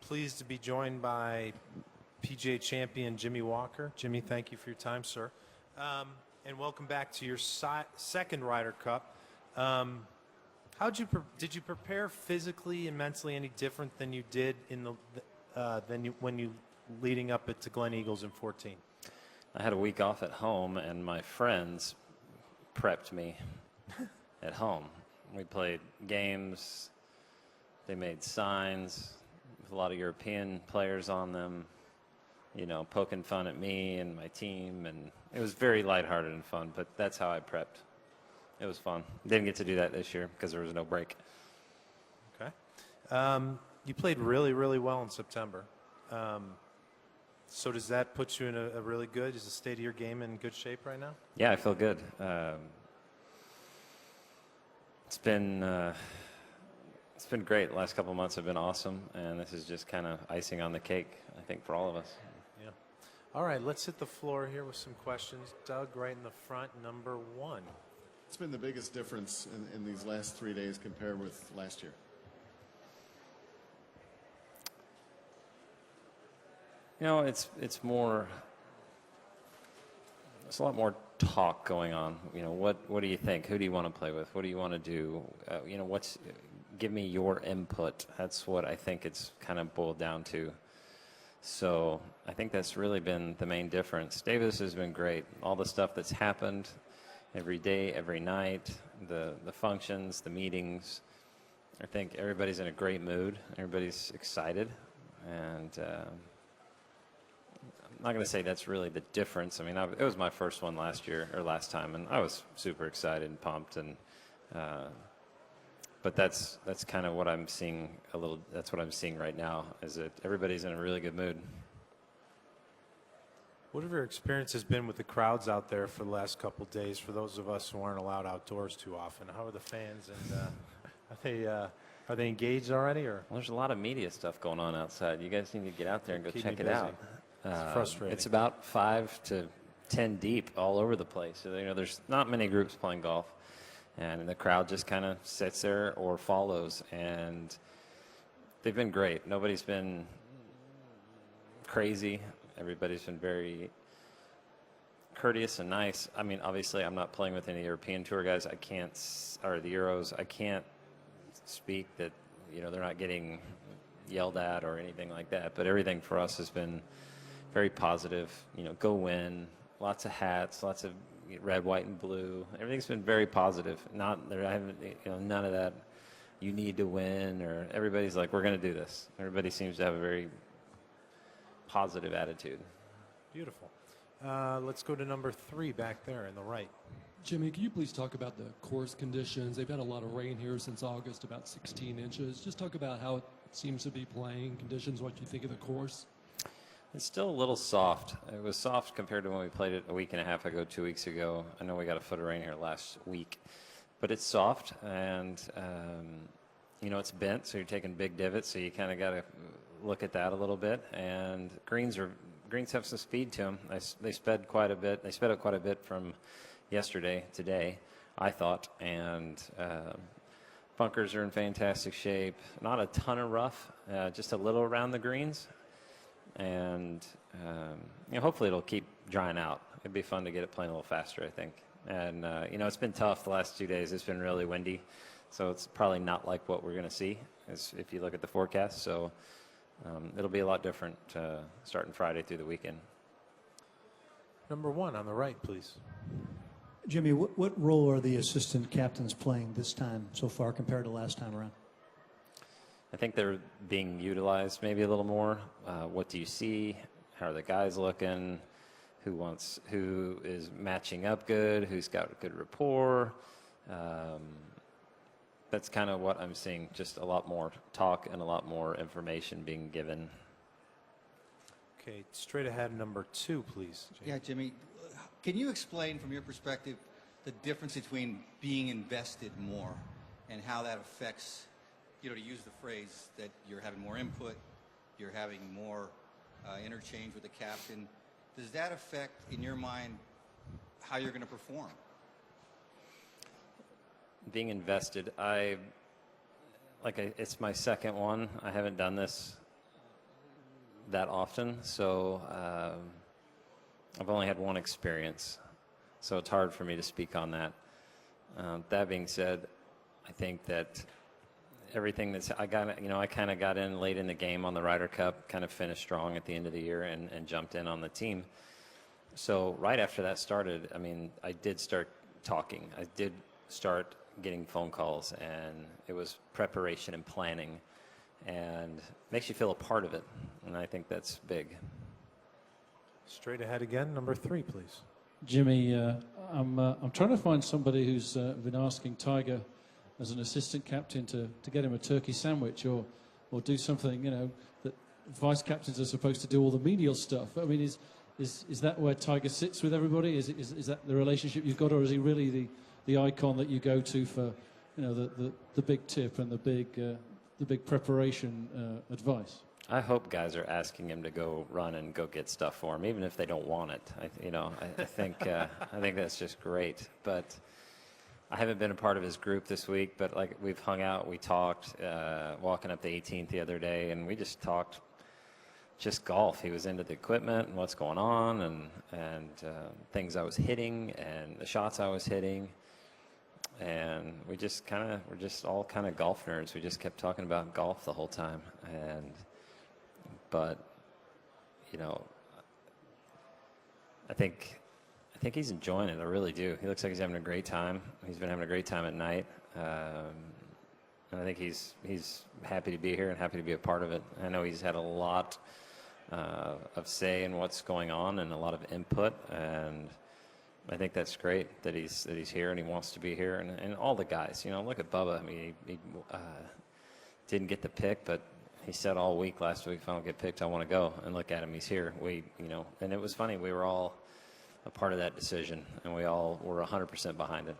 pleased to be joined by PGA champion Jimmy Walker. Jimmy, thank you for your time, sir. And welcome back to your second Ryder Cup. Did you prepare physically and mentally any different than you did in the when you leading up to Glen Eagles in 14? I had a week off at home, and my friends prepped me at home. We played games. They made signs with a lot of European players on them, you know, poking fun at me and my team, and it was very lighthearted and fun, but that's how I prepped. It was fun. Didn't get to do that this year because there was no break. Okay. You played really, really well in September. So does that put you in a really good, is the state of your game in good shape right now? Yeah, I feel good. It's been great. The last couple of months have been awesome, and this is just kind of icing on the cake, I think, for all of us. Yeah. All right, let's hit the floor here with some questions. Doug, right in the front, number 1. What's been the biggest difference in these last 3 days compared with last year? You know, it's more. There's a lot more talk going on. You know, what do you think? Who do you want to play with? What do you want to do? You know, give me your input. That's what I think it's kind of boiled down to. So I think that's really been the main difference. Davis has been great. All the stuff that's happened every day, every night, the functions, the meetings. I think everybody's in a great mood. Everybody's excited, and I'm not going to say that's really the difference. I mean, it was my first one last time, and I was super excited and pumped, and but that's kind of what I'm seeing that's what I'm seeing right now, is that everybody's in a really good mood. What have your experiences been with the crowds out there for the last couple of days, for those of us who aren't allowed outdoors too often? How are the fans, and are they engaged already? Or? Well, there's a lot of media stuff going on outside. You guys need to get out there and go check it out. It's frustrating. It's about 5 to 10 deep all over the place. So, you know, there's not many groups playing golf, and the crowd just kind of sits there or follows, and they've been great. Nobody's been crazy. Everybody's been very courteous and nice. I mean, obviously, I'm not playing with any European Tour guys. Or the Euros. I can't speak that, you know, they're not getting yelled at or anything like that. But everything for us has been very positive. You know, go win. Lots of hats. Lots of red, white, and blue. Everything's been very positive. I haven't, you know, none of that. You need to win, or everybody's like, we're going to do this. Everybody seems to have a very positive attitude. Beautiful. Let's go to number 3 back there in the right. Jimmy, can you please talk about the course conditions? They've had a lot of rain here since August, about 16 inches. Just talk about how it seems to be playing conditions, what you think of the course. It's still a little soft. It was soft compared to when we played it a week and a half ago, 2 weeks ago. I know we got a foot of rain here last week, but it's soft, and you know, it's bent, so you're taking big divots, so you kind of got to look at that a little bit. And greens have some speed to them. They sped quite a bit. They sped up quite a bit from today, I thought. And bunkers are in fantastic shape. Not a ton of rough, just a little around the greens. And you know, hopefully it'll keep drying out. It'd be fun to get it playing a little faster, I think. And you know, it's been tough the last 2 days. It's been really windy, so it's probably not like what we're going to see if you look at the forecast. So it'll be a lot different starting Friday through the weekend. Number 1 on the right, please. Jimmy, what role are the assistant captains playing this time so far compared to last time around? I think they're being utilized maybe a little more. What do you see? How are the guys looking? Who is matching up good? Who's got good rapport? That's kind of what I'm seeing. Just a lot more talk and a lot more information being given. Okay, straight ahead, number 2, please. James. Yeah, Jimmy, can you explain from your perspective the difference between being invested more and how that affects, you know, to use the phrase that you're having more input, you're having more interchange with the captain. Does that affect, in your mind, how you're going to perform? Being invested, it's my second one. I haven't done this that often, so I've only had one experience, so it's hard for me to speak on that. That being said, I think that everything I kind of got in late in the game on the Ryder Cup, kind of finished strong at the end of the year and jumped in on the team. So right after that started, I mean, I did start talking. I did start getting phone calls, and it was preparation and planning, and makes you feel a part of it, and I think that's big. Straight ahead again, number 3, please. Jimmy, I'm trying to find somebody who's been asking Tiger as an assistant captain to get him a turkey sandwich or do something, you know, that vice captains are supposed to do all the menial stuff. I mean, is that where Tiger sits with everybody? Is that the relationship you've got, or is he really the icon that you go to for, you know, the big tip and the big preparation advice? I hope guys are asking him to go run and go get stuff for him, even if they don't want it. I think that's just great. But I haven't been a part of his group this week, but like we've hung out, we talked, walking up the 18th the other day, and we just talked just golf. He was into the equipment and what's going on, and things I was hitting and the shots I was hitting. And we're just all kind of golf nerds. We just kept talking about golf the whole time. But you know, I think he's enjoying it. I really do. He looks like he's having a great time. He's been having a great time at night, and I think he's happy to be here and happy to be a part of it. I know he's had a lot of say in what's going on and a lot of input, and I think that's great that he's here and he wants to be here. And all the guys, you know, look at Bubba. I mean, he didn't get the pick, but he said all week last week, if I don't get picked, I want to go. And look at him, he's here. And it was funny. We were all a part of that decision, and we all were 100% behind it.